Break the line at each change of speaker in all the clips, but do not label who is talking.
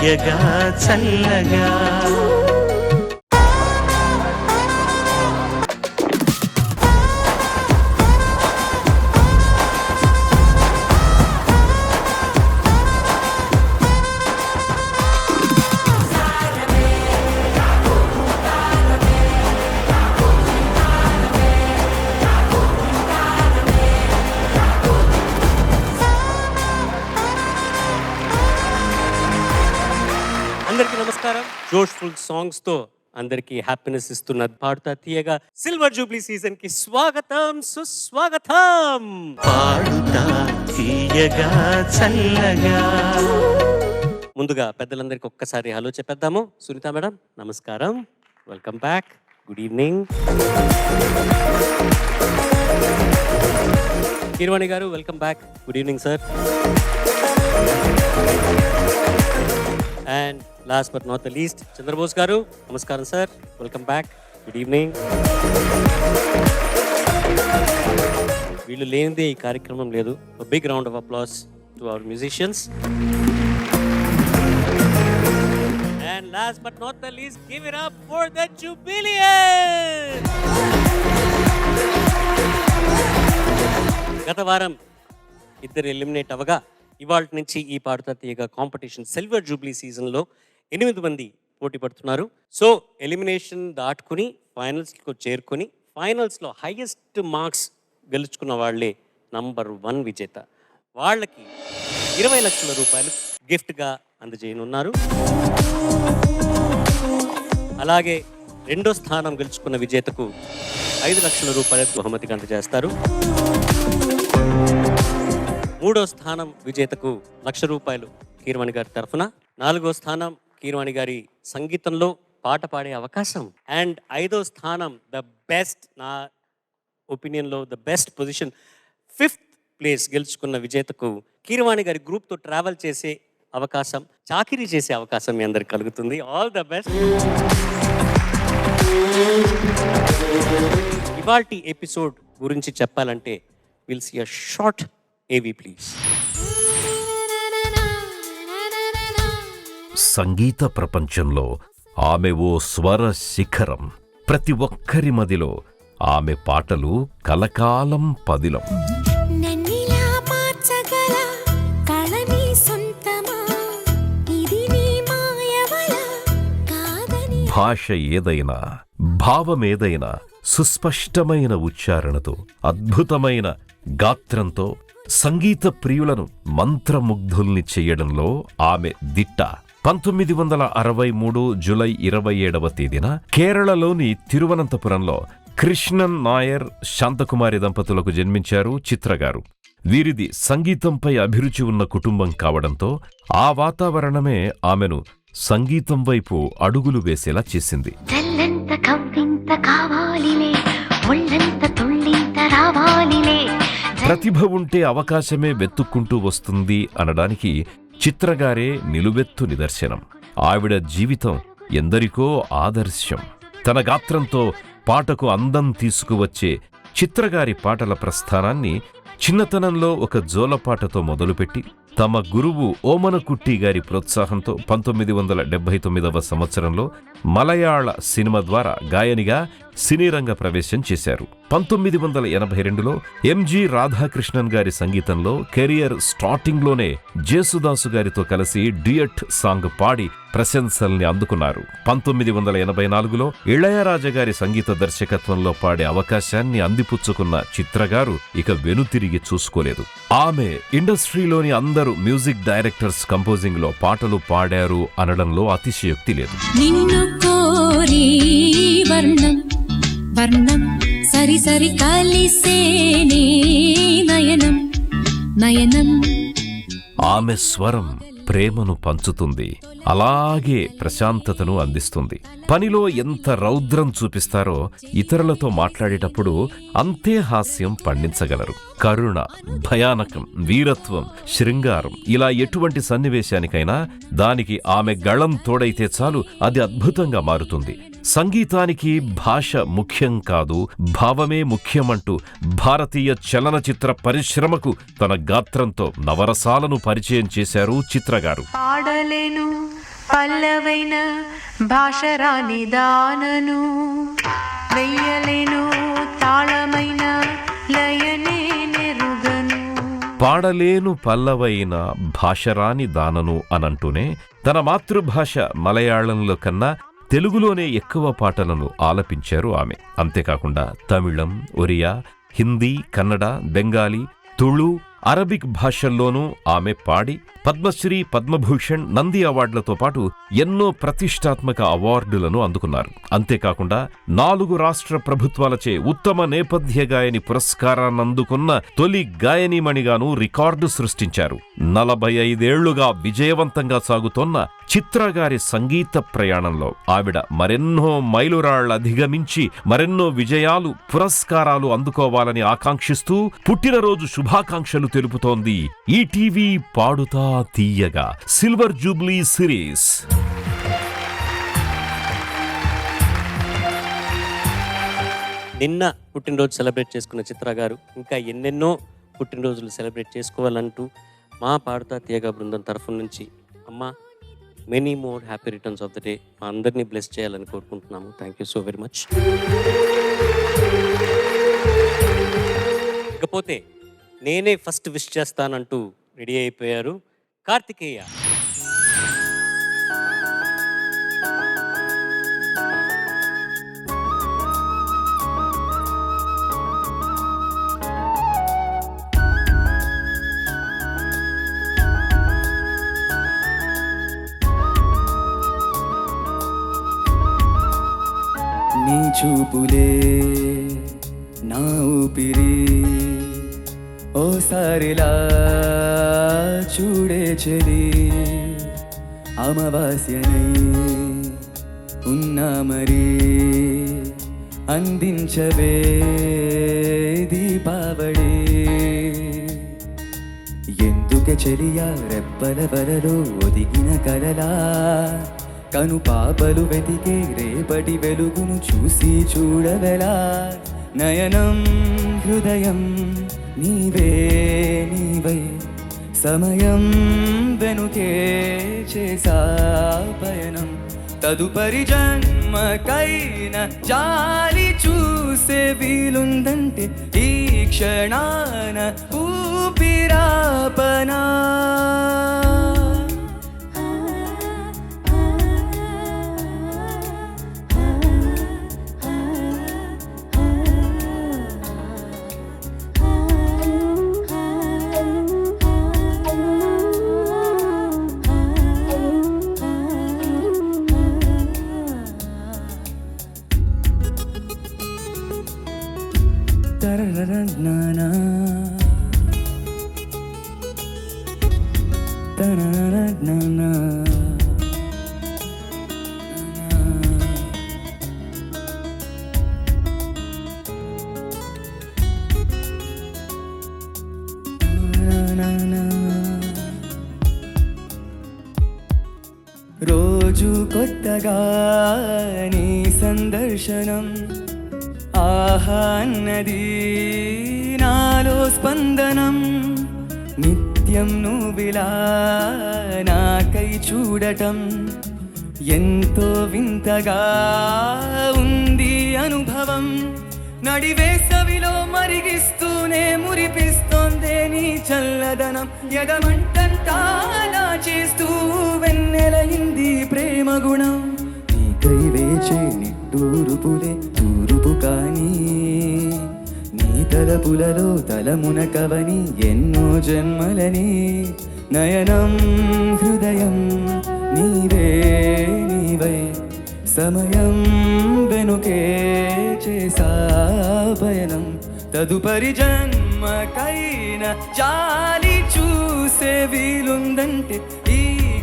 తీయగా చల్లగా.
అందరికీ నమస్కారం. జోష్ఫుల్ సాంగ్స్ తో అందరికీ హ్యాపీనెస్ ఇస్తున్న పాడుతా తీయగా సిల్వర్ జూబ్లీ సీజన్ కి స్వాగతం, సుస్వాగతం.
పాడుతా తీయగా చల్లగా.
ముందుగా పెద్దలందరికీ ఒక్కసారి హలో చెప్పేద్దాము. సునీత మేడం నమస్కారం, welcome back, good evening. Keeravani గారు welcome back, good evening sir. And last but not the least Chandrabose గారు నమస్కారం sir, welcome back, good evening. వీళ్ళు లేనిదే ఈ కార్యక్రమం లేదు. Big round of applause to our musicians. And last but not the least give it up for the Jubilians. గత వారం ఇద్దరు ఎలిమినేట్ అవ్వగా ఇవాళ నుంచి ఈ పాడుతా తీయగా కాంపిటీషన్ సిల్వర్ జూబ్లీ సీజన్లో 8 మంది పోటీ పడుతున్నారు. సో ఎలిమినేషన్ దాటుకుని ఫైనల్స్కి చేరుకొని ఫైనల్స్లో హైయెస్ట్ మార్క్స్ గెలుచుకున్న వాళ్ళే నంబర్ 1 విజేత. వాళ్ళకి 20 లక్షల రూపాయలు గిఫ్ట్గా అందజేయనున్నారు. అలాగే రెండో స్థానం గెలుచుకున్న విజేతకు 5 లక్షల రూపాయల బహుమతిగా అందజేస్తారు. మూడో స్థానం విజేతకు 1,00,000 రూపాయలు కీరవాణి గారి తరఫున. 4వ స్థానం కీరవాణి గారి సంగీతంలో పాట పాడే అవకాశం. అండ్ 5వ స్థానం ద బెస్ట్, నా ఒపీనియన్లో the best position 5th place గెలుచుకున్న విజేతకు కీరవాణి గారి గ్రూప్తో ట్రావెల్ చేసే అవకాశం, చాకిరీ చేసే అవకాశం మీ అందరికి కలుగుతుంది. All the best. ఇవాల్టి ఎపిసోడ్ గురించి చెప్పాలంటే will see a short AV please.
సంగీత ప్రపంచంలో ఆమె ఓ స్వర శిఖరం. ప్రతి ఒక్కరి మదిలో ఆమె పాటలు కలకాలం పదిలం. భాష ఏదైనా, భావమేదైనా సుస్పష్టమైన ఉచ్చారణతో, అద్భుతమైన గాత్రంతో సంగీత ప్రియులను మంత్రముగ్ధుల్ని చెయ్యడంలో ఆమె దిట్ట. 1963 జూలై 27వ తేదీన కేరళలోని తిరువనంతపురంలో కృష్ణన్ నాయర్, శాంతకుమారి దంపతులకు జన్మించారు చిత్రగారు. వీరిది సంగీతంపై అభిరుచి ఉన్న కుటుంబం కావడంతో ఆ వాతావరణమే ఆమెను సంగీతం వైపు అడుగులు వేసేలా చేసింది. ప్రతిభ ఉంటే అవకాశమే వెతుక్కుంటూ వస్తుంది అనడానికి చిత్రగారే నిలువెత్తు నిదర్శనం. ఆవిడ జీవితం ఎందరికో ఆదర్శం. తన గాత్రంతో పాటకు అందం తీసుకువచ్చే చిత్రగారి పాటల ప్రస్థానాన్ని చిన్నతనంలో ఒక జోలపాటతో మొదలుపెట్టి తమ గురువు ఓమనకుట్టి గారి ప్రోత్సాహంతో 1979వ సంవత్సరంలో మలయాళ సినిమా ద్వారా గాయనిగా సినీరంగ ప్రవేశం చేశారు. 1982లో ఎంజి రాధాకృష్ణన్ గారి సంగీతంలో కెరియర్ స్టార్టింగ్లోనే జేసుదాసు గారితో కలిసి డ్యూయట్ సాంగ్ పాడి ప్రశంసల్ని అందుకున్నారు. 1984లో ఇళయరాజా గారి సంగీత దర్శకత్వంలో పాడే అవకాశాన్ని అందిపుచ్చుకున్న చిత్రగారు ఇక వెనుతిరిగి చూసుకోలేదు. ఆమె ఇండస్ట్రీలోని అందరూ మ్యూజిక్ డైరెక్టర్స్ కంపోజింగ్ లో పాటలు పాడారు అనడంలో అతిశయోక్తి లేదు.
నిన్ను కోరి వర్ణం వర్ణం సరి సరి కలిసేనే నయనం నయనం.
ఆమె స్వరం ప్రేమను పంచుతుంది, అలాగే ప్రశాంతతను అందిస్తుంది. పనిలో ఎంత రౌద్రం చూపిస్తారో ఇతరులతో మాట్లాడేటప్పుడు అంతే హాస్యం పండించగలరు. కరుణ, భయానకం, వీరత్వం, శృంగారం, ఇలా ఎటువంటి సన్నివేశానికైనా దానికి ఆమె గళం తోడైతే చాలు, అది అద్భుతంగా మారుతుంది. సంగీతానికి భాష ముఖ్యం కాదు, భావమే ముఖ్యమంటూ భారతీయ చలనచిత్ర పరిశ్రమకు తన గాత్రంతో నవరసాలను పరిచయం చేశారు చిత్రగారు.
పాడలేను పల్లవైన భాష రాని దానను వెయ్యలేను తాళమైన లయనే నెరుగను.
పాడలేను పల్లవైన భాషరాని దానను అనంటూనే తన మాతృభాష మలయాళంలో కన్నా తెలుగులోనే ఎక్కువ పాటలను ఆలపించారు ఆమె. అంతేకాకుండా తమిళం, ఒరియా, హిందీ, కన్నడ, బెంగాలీ, తుళు, అరబిక్ భాషల్లోనూ ఆమె పాడి పద్మశ్రీ, పద్మభూషణ్, నంది అవార్డులతో పాటు ఎన్నో ప్రతిష్టాత్మక అవార్డులను అందుకున్నారు. అంతేకాకుండా 4 రాష్ట్ర ప్రభుత్వాలచే ఉత్తమ నేపథ్య గాయని పురస్కారాన్నందుకున్న తొలి గాయనీమణిగాను రికార్డు సృష్టించారు. 45 ఏళ్లుగా విజయవంతంగా సాగుతోన్న చిత్రగారి సంగీత ప్రయాణంలో ఆవిడ మరెన్నో మైలురాళ్లు అధిగమించి మరెన్నో విజయాలు, పురస్కారాలు అందుకోవాలని ఆకాంక్షిస్తూ పుట్టినరోజు శుభాకాంక్షలు తెలుపుతోంది ఈటీవీ పాడుతా తీయగా సిల్వర్ జూబ్లీ సిరీస్.
నిన్న పుట్టినరోజు సెలబ్రేట్ చేసుకున్న చిత్ర గారు ఇంకా ఎన్నెన్నో పుట్టినరోజులు సెలబ్రేట్ చేసుకోవాలంటూ మా పాడుతా తీయగా బృందం తరఫు నుంచి అమ్మ many more happy returns of the day మా అందరినీ బ్లెస్ చేయాలని కోరుకుంటున్నాము. Thank you so very much. ఇకపోతే నేనే ఫస్ట్ విష్ చేస్తానంటూ రెడీ అయిపోయారు కార్తికేయ.
నీ చూపులే నా ఊపిరి ఓసారిలా చూడే చెలి అమావాస్యనై ఉన్నా మరి అందించవే దీపావళి. ఎందుకే చెలియా రెప్పల వలలో ఒదిగిన కలలా కను పాపలు వెతికే రేపటి వెలుగును చూసి చూడవెలా. నయనం హృదయం నీవే నీవై సమయం వెనుకే చేసా పయనం. తదుపరి జన్మకైన జాలి చూసే వీలుందంటే ఈ క్షణాన ఊపిరాపనా. రోజు కొత్తగా నీ సందర్శనం ఆహా అన్నది నాలో స్పందనం. నిత్యం నువ్విలా నాకై చూడటం ఎంతో వింతగా ఉంది అనుభవం. నడివేసవిలో మరిగిస్తూనే మురిపిస్తోందే నీ చల్లదనం. ఎదమంటంటాలా చేస్తూ వెన్నెలయింది ప్రేమ గుణం. నీకై వేచే నిట్టూరుపులే తూరుపు కానీ నీ తలపులలో తలమునకవని ఎన్నో జన్మలని. నయనం హృదయం నీవే నీవై సమయం వెనుకే చేసా పయనం. తదుపరి జన్మకైన జాలి చూసే వీలుందంటే ఈ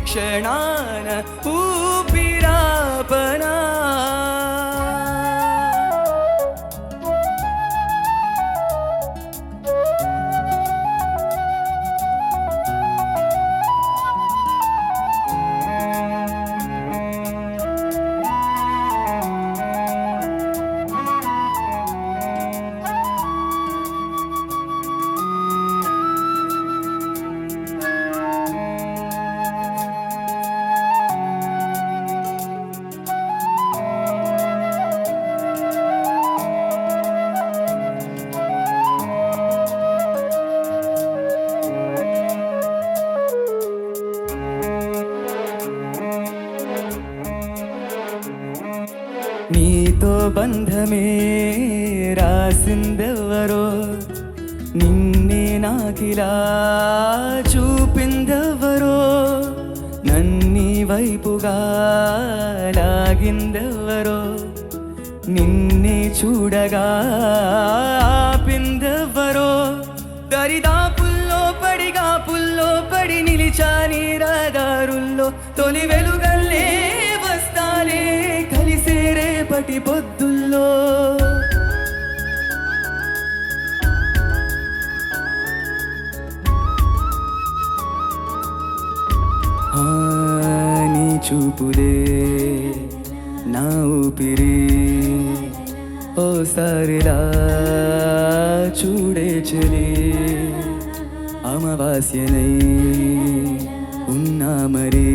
క్షణాన ఊపిరాపనా. నీతో బంధమే రాసిందెవరో, నిన్నే నాకిలా చూపిందెవరో, నన్ని వైపుగా లాగిందెవరో, నిన్నే చూడగా ఆపిందెవరో, దరిదాపుల్లో పడిగా పుల్లో పడి నిలిచాని రహదారుల్లో, తొలి వెలుగల్లే వస్తాలే కలిసే రేపటి పొద్దుల్లో. నీ చూపులే నా ఊపిరి, ఓసారిలా చూడే చెలి, అమావాస్యనై ఉన్నా మరి,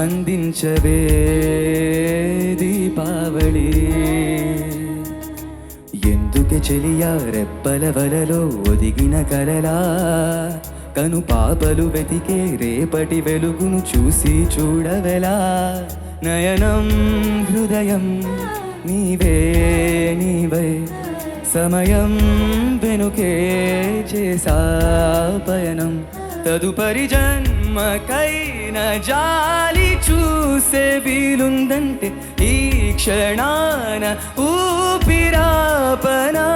అందించవే దీపావళి. ఎందుకే చెలియా రెప్పల వలలో ఒదిగిన కలలా, కను పాపలు వెతికే రేపటి వెలుగును చూసి చూడవెలా. నయనం హృదయం నీవే నీవై, సమయం వెనుకే చేసా పయనం, తదుపరి జన్మకైన జాలి చూసే వీలుందంటే ఈ క్షణాన ఊపిరాపనా.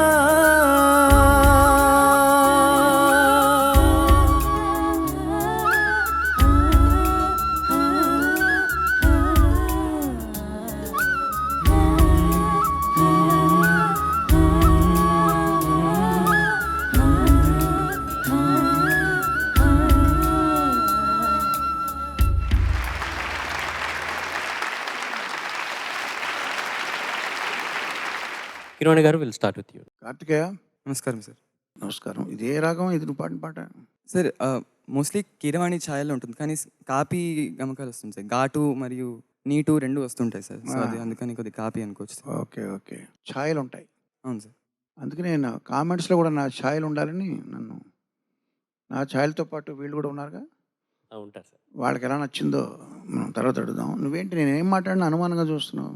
కీరవాణి గారు, will start with you.
Karthikeya,
నమస్కారం సార్.
నమస్కారం. ఇది ఏ రాగం? ఇది నువ్వు పాడిన పాట?
సార్ మోస్ట్లీ కీరవాణి ఛాయల్లో ఉంటుంది, కానీ కాపీ గమకాలు వస్తుంది సార్. ఘాటు మరియు నీటు రెండు వస్తుంటాయి సార్. సో అది అందుకని కొద్ది కాపీ అనుకోవచ్చు సార్.
Okay okay. ఛాయలు ఉంటాయి.
అవును సార్.
అందుకని నేను కామెంట్స్లో కూడా నా ఛాయలు ఉండాలని నా ఛాయలతో పాటు వీళ్ళు కూడా ఉన్నారుగా,
ఉంటారు సార్.
వాళ్ళకి ఎలా నచ్చిందో మనం తర్వాత అడుగుదాం. నువ్వేంటి నేను ఏం మాట్లాడినా అనుమానంగా చూస్తున్నావు?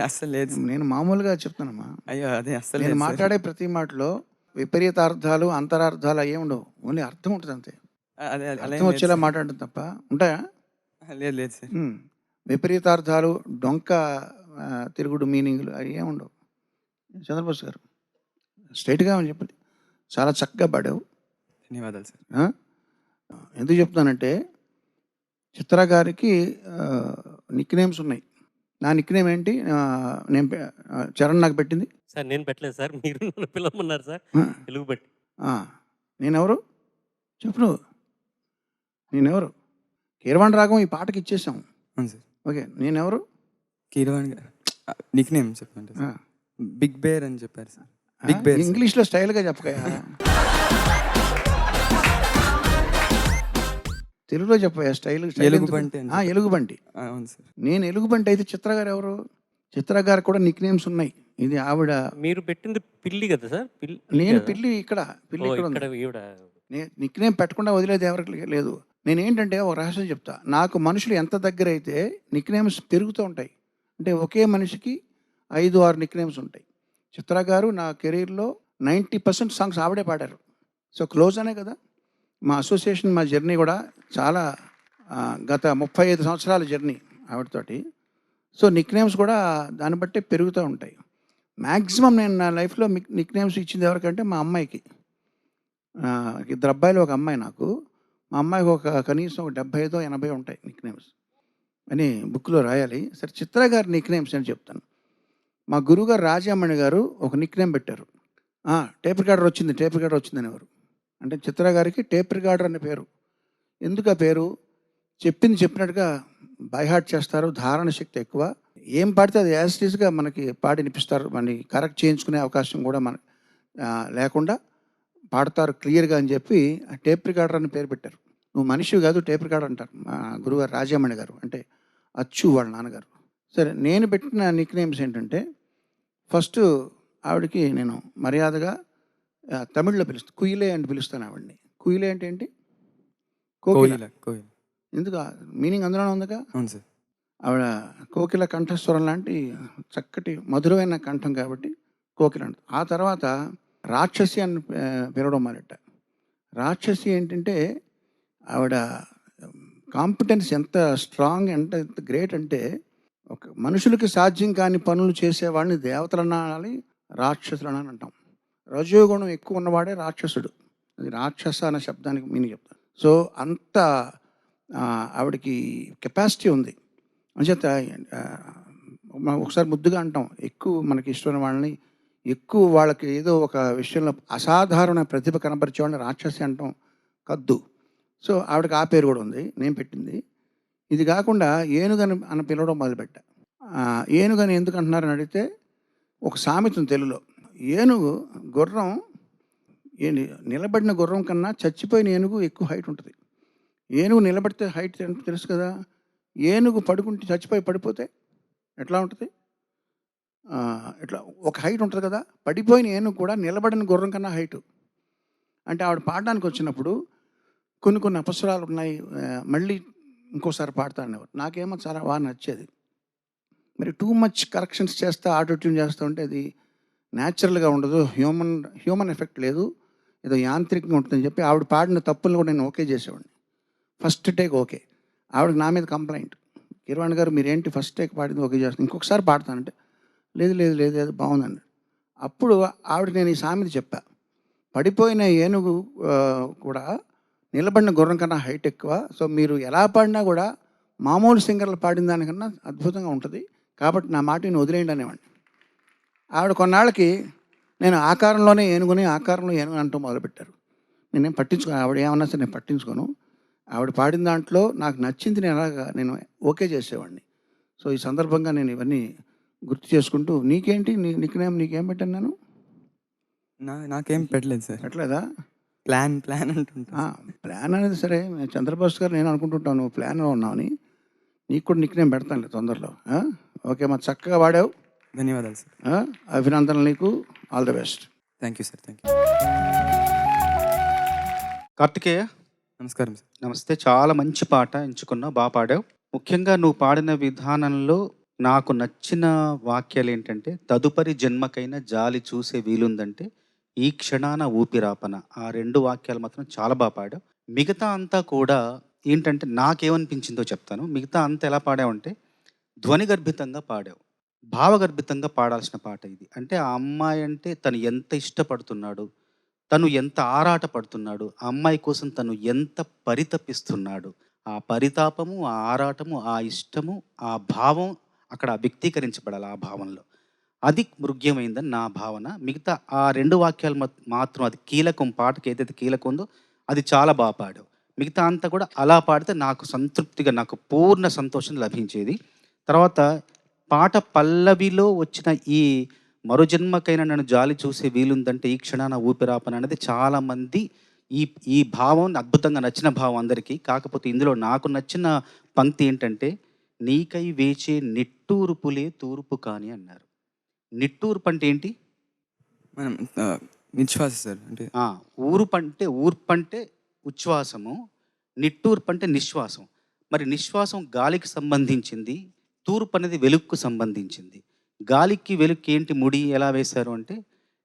అస్సలు లేదు.
నేను మామూలుగా చెప్తానమ్మా.
అయ్యో అదే అస్సలు
నేను
లేదు సార్.
మాట్లాడే ప్రతి మాటలో విపరీతార్థాలు అంతరార్థాలు అయ్యే ఉండవు, ఓన్లీ అర్థం ఉంటుంది అంతే.
అదే అలా
అర్థం వచ్చేలా మాట్లాడటం తప్ప ఉంటాయా?
లేదు లేదు సార్.
విపరీతార్థాలు డొంక తిరుగుడు మీనింగ్లు అవి ఏమి ఉండవు. చంద్రబోస్ గారు స్ట్రైట్గా చెప్పండి. చాలా చక్కగా పాడావు.
ధన్యవాదాలు సార్.
ఎందుకు చెప్తానంటే చిత్ర గారికి నిక్ నేమ్స్ ఉన్నాయి. నా నిక్ నేమ్ ఏంటి? నేను చరణ్ నాకు పెట్టింది
సార్. నేను పెట్టలేదు సార్, మీరు నన్ను పిలవమన్నారు సార్. తెలుగు పెట్టి.
నేనెవరు చెప్పు నువ్వు? నేనెవరు? కీరవాణి రాగం ఈ పాటకి ఇచ్చేసాం.
అవును సార్.
ఓకే, నేనెవరు?
కీరవాణి గారు నిక్ నేమ్ చెప్పండి. బిగ్ బేర్ అని చెప్పారు సార్. బిగ్ బేర్
ఇంగ్లీష్లో స్టైల్గా చెప్పకయా, తెలుగులో చెప్పయా స్టైల్.
ఎలుగుబంటి.
ఎలుగుబంటి.
అవును సార్.
నేను ఎలుగుబంటి అయితే చిత్ర గారు ఎవరు? చిత్ర గారు కూడా నిక్ నేమ్స్ ఉన్నాయి. ఇది ఆవిడ.
మీరు పెట్టింది పిల్లి కదా సార్?
నేను పిల్లి ఇక్కడ నిక్ నేమ్ పెట్టకుండా వదిలేదు ఎవరికి లేదు. నేను ఏంటంటే ఒక రహస్యం చెప్తా. నాకు మనుషులు ఎంత దగ్గర అయితే నిక్ నేమ్స్ పెరుగుతూ ఉంటాయి. అంటే ఒకే మనిషికి 5-6 నిక్ నేమ్స్ ఉంటాయి. చిత్ర గారు నా కెరీర్లో 90% సాంగ్స్ ఆవిడే పాడారు. సో క్లోజ్ అనే కదా మా అసోసియేషన్, మా జర్నీ కూడా చాలా గత 35 సంవత్సరాల జర్నీ ఆవిడతోటి. సో నిక్ నేమ్స్ కూడా దాన్ని బట్టే పెరుగుతూ ఉంటాయి. మ్యాక్సిమం నేను నా లైఫ్లో నిక్ నేమ్స్ ఇచ్చింది ఎవరికంటే మా అమ్మాయికి. 2 అబ్బాయిలు, 1 అమ్మాయి. నాకు మా అమ్మాయికి కనీసం 75-80 ఉంటాయి నిక్ నేమ్స్ అని బుక్లో రాయాలి. సరే, చిత్ర గారి నిక్ నేమ్స్ అని చెప్తాను. మా గురువుగారు రాజామణి గారు ఒక నిక్ నేమ్ పెట్టారు. టేప్ రికార్డర్ వచ్చిందని ఎవరు అంటే చిత్ర గారికి టేప్ రికార్డర్ అనే పేరు. ఎందుకు ఆ పేరు? చెప్పింది చెప్పినట్టుగా బైహార్ట్ చేస్తారు, ధారణ శక్తి ఎక్కువ. ఏం పాడితే అది యాజిటీస్గా మనకి పాడి వినిపిస్తారు. మనకి కరెక్ట్ చేయించుకునే అవకాశం కూడా మన లేకుండా పాడతారు క్లియర్గా అని చెప్పి ఆ టేప్ రికార్డర్ అని పేరు పెట్టారు. నువ్వు మనిషి కాదు టేప్ రికార్డర్ అంటారు మా గురుగారు రాజామణి గారు, అంటే అచ్చు వాళ్ళ నాన్నగారు. సరే, నేను పెట్టిన నిక్ నేమ్స్ ఏంటంటే ఫస్ట్ ఆవిడకి నేను మర్యాదగా తమిళ్లో పిలుస్తాను, కుయిలే అని పిలుస్తాను ఆవిడని. కుయిలే అంటే ఏంటి? కోకిల.
కోయిల.
ఎందుకు మీనింగ్ అందులోనే ఉందిగా.
అవును సార్.
ఆవిడ కోకిల కంఠస్వరం లాంటి చక్కటి మధురమైన కంఠం కాబట్టి కోకిల అంట. ఆ తర్వాత రాక్షసి అని పిలవడం మొదలెట్ట. రాక్షసి ఏంటంటే ఆవిడ కాంపిటెన్స్ ఎంత స్ట్రాంగ్ ఎంత ఎంత గ్రేట్ అంటే, ఒక మనుషులకి సాధ్యం కాని పనులు చేసేవాడిని దేవతలు అనాలి, రాక్షసులు అని అంటాం. రజోగుణం ఎక్కువ ఉన్నవాడే రాక్షసుడు. అది రాక్షస అనే శబ్దానికి మీనింగ్ చెప్తాను. సో అంత ఆవిడకి కెపాసిటీ ఉంది. అంచేత మనం ఒకసారి ముద్దుగా అంటాం, ఎక్కువ మనకి ఇష్టమైన వాళ్ళని, ఎక్కువ వాళ్ళకి ఏదో ఒక విషయంలో అసాధారణ ప్రతిభ కనపరిచేవాడిని రాక్షసి అంటాం, కద్దు. సో ఆవిడకి ఆ పేరు కూడా ఉంది, నేను పెట్టింది. ఇది కాకుండా ఏనుగని అని పిలవడం మొదలుపెట్టా. ఏనుగని ఎందుకు అంటున్నారని అడిగితే, ఒక సామెత ఉంది తెలుగులో. ఏనుగు గుర్రం నిలబడిన గుర్రం కన్నా చచ్చిపోయిన ఏనుగు ఎక్కువ హైట్ ఉంటుంది. ఏనుగు నిలబడితే హైట్ తెలుసు కదా. ఏనుగు పడుకుంటే చచ్చిపోయి పడిపోతే ఎట్లా ఉంటుంది? ఇట్లా ఒక హైట్ ఉంటుంది కదా. పడిపోయిన ఏనుగు కూడా నిలబడిన గుర్రం కన్నా హైటు. అంటే ఆవిడ పాడడానికి వచ్చినప్పుడు కొన్ని అపస్వరాలు ఉన్నాయి, మళ్ళీ ఇంకోసారి పాడతాను. నాకేమో చాలా బాగా నచ్చేది. మరి టూ మచ్ కరెక్షన్స్ చేస్తా, ఆటో ట్యూన్ చేస్తూ ఉంటే అది న్యాచురల్గా ఉండదు, హ్యూమన్ ఎఫెక్ట్ లేదు, ఏదో యాంత్రికంగా ఉంటుందని చెప్పి ఆవిడ పాడిన తప్పులను కూడా నేను ఓకే చేసేవాడిని. First take okay. ఆవిడకి నా మీద కంప్లైంట్, కీరవాణి గారు మీరేంటి ఫస్ట్ టేక్ పాడింది ఓకే చేస్తాను, ఇంకొకసారి పాడతానంటే లేదు లేదు లేదు లేదు బాగుందండి. అప్పుడు ఆవిడకి నేను ఈ సామెత చెప్పా, పడిపోయిన ఏనుగు కూడా నిలబడిన గుర్రం కన్నా హైట్ ఎక్కువ. సో మీరు ఎలా పాడినా కూడా మామూలు సింగర్లు పాడిన దానికన్నా అద్భుతంగా ఉంటుంది, కాబట్టి నా మాటని వదిలేయండి అనేవాడిని. ఆవిడ కొన్నాళ్ళకి నేను ఆకారంలోనే ఏనుగుని అంటూ మొదలుపెట్టారు. నేనేం పట్టించుకోను, ఆవిడ ఏమన్నా సరే నేను పట్టించుకోను. ఆవిడ పాడిన దాంట్లో నాకు నచ్చింది నేను ఓకే చేసేవాడిని. సో ఈ సందర్భంగా నేను ఇవన్నీ గుర్తు చేసుకుంటూ, నీకేంటి నీకేం పెట్టాను నేను?
నాకేం పెట్టలేదు సార్.
పెట్టలేదా?
ప్లాన్ అంటుంటా.
ప్లాన్ అనేది సరే, చంద్రబాబు గారు నేను అనుకుంటుంటాను నువ్వు ప్లాన్లో ఉన్నావని. నీకు కూడా నిక్ నేమ్ పెడతానులే తొందరలో. ఓకే, మరి చక్కగా వాడావు,
ధన్యవాదాలు సార్.
అభినందనలు నీకు, all the best.
Thank you sir. Thank you.
Karthikeya,
నమస్కారం సార్.
నమస్తే. చాలా మంచి పాట ఎంచుకున్నావు, బాగా పాడావు. ముఖ్యంగా నువ్వు పాడిన విధానంలో నాకు నచ్చిన వాక్యాలు ఏంటంటే, తదుపరి జన్మకైనా జాలి చూసే వీలుందంటే ఈ క్షణాన ఊపిరాపన. ఆ 2 వాక్యాలు మాత్రం చాలా బాగా పాడావు. మిగతా అంతా కూడా ఏంటంటే నాకేమనిపించిందో చెప్తాను. మిగతా అంతా ఎలా పాడావంటే ధ్వనిగర్భితంగా పాడావు, భావగర్భితంగా పాడాల్సిన పాట ఇది. అంటే ఆ అమ్మాయి అంటే తను ఎంత ఇష్టపడుతున్నాడు, తను ఎంత ఆరాట పడుతున్నాడు, ఆ అమ్మాయి కోసం తను ఎంత పరితపిస్తున్నాడు, ఆ పరితాపము, ఆ ఆరాటము, ఆ ఇష్టము, ఆ భావం అక్కడ వ్యక్తీకరించబడాలి. ఆ భావంలో అది మృగ్యమైందని నా భావన. మిగతా ఆ 2 వాక్యాలు మాత్రం అది కీలకం, పాటకి ఏదైతే కీలకం ఉందో అది చాలా బాగా పాడావు. మిగతా అంతా కూడా అలా పాడితే నాకు సంతృప్తిగా, నాకు పూర్ణ సంతోషం లభించేది. తర్వాత పాట పల్లవిలో వచ్చిన ఈ మరుజన్మకైనా నన్ను జాలి చూసే వీలుందంటే ఈ క్షణాన ఊపిరాపన అనేది చాలామంది ఈ భావం అద్భుతంగా నచ్చిన భావం అందరికీ. కాకపోతే ఇందులో నాకు నచ్చిన పంక్తి ఏంటంటే, నీకై వేచే నిట్టూర్పులే తూర్పు కాని అన్నారు. నిట్టూర్పు అంటే ఏంటి?
మనం నిశ్వాస సార్. అంటే
ఊర్పంటే ఉచ్ఛ్వాసము, నిట్టూర్పు అంటే నిశ్వాసం. మరి నిశ్వాసం గాలికి సంబంధించింది, తూర్పు అనేది వెలుగుకు సంబంధించింది. గాలికి వెలుగుకి ఏంటి ముడి ఎలా వేశారు అంటే,